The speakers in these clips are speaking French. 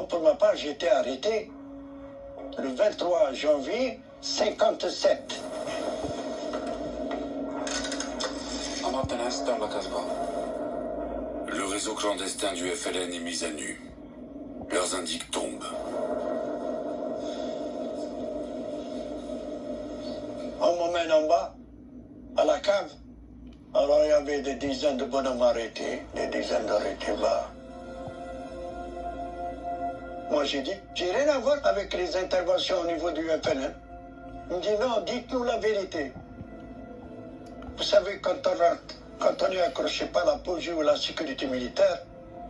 pour ma part, j'ai été arrêté le 23 janvier 57. Le réseau clandestin du FLN est mis à nu. Leurs indices tombent. On m'emmène en bas, à la cave. Alors il y avait des dizaines de bonhommes arrêtés, des dizaines d'arrêtés bas. Moi j'ai dit, j'ai rien à voir avec les interventions au niveau du FLN. Il me dit non, dites-nous la vérité. Vous savez, quand on est accroché par la police ou la sécurité militaire,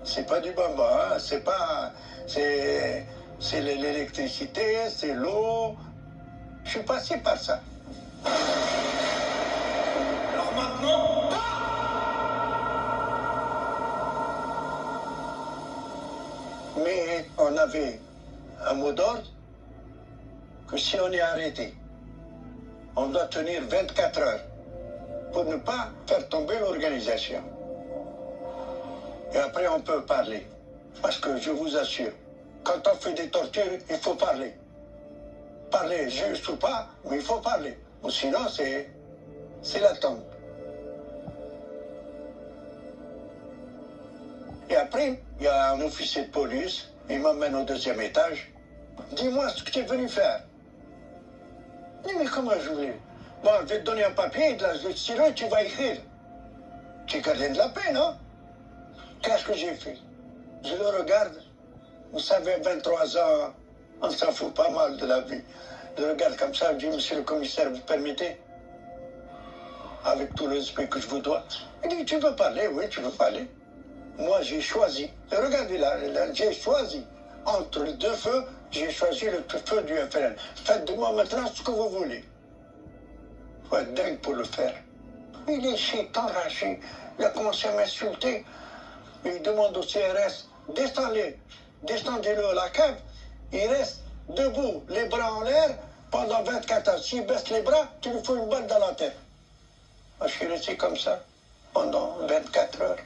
c'est pas du bamba, hein, c'est pas... C'est l'électricité, c'est l'eau. Je suis passé par ça. Alors maintenant, mais on avait un mot d'ordre que si on est arrêté, on doit tenir 24 heures pour ne pas faire tomber l'organisation. Et après, on peut parler. Parce que je vous assure, quand on fait des tortures, il faut parler. Parler juste ou pas, mais il faut parler. Ou sinon, c'est la tombe. Et après, il y a un officier de police, il m'emmène au deuxième étage. Dis-moi ce que tu es venu faire. Je dis, mais comment je voulais? Bon, je vais te donner un papier, de la stylo, et tu vas écrire. Tu es gardien de la paix, non? Qu'est-ce que j'ai fait? Je le regarde. Vous savez, 23 ans, on s'en fout pas mal de la vie. Je le regarde comme ça, je dis, monsieur le commissaire, vous permettez? Avec tout le respect que je vous dois. Il dit, tu veux parler? Oui, tu veux parler. Moi, j'ai choisi. Regardez là, j'ai choisi. Entre les deux feux, j'ai choisi le feu du FLN. Faites de moi maintenant ce que vous voulez. Il faut être dingue pour le faire. Il est chic, enragé. Il a commencé à m'insulter. Il demande au CRS, descendez-le à la cave. Il reste debout, les bras en l'air, pendant 24 heures. S'il baisse les bras, tu lui fous une balle dans la tête. Moi, je suis resté comme ça pendant 24 heures.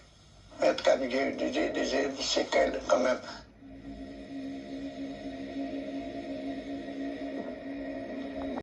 24, j'ai eu des séquelles quand même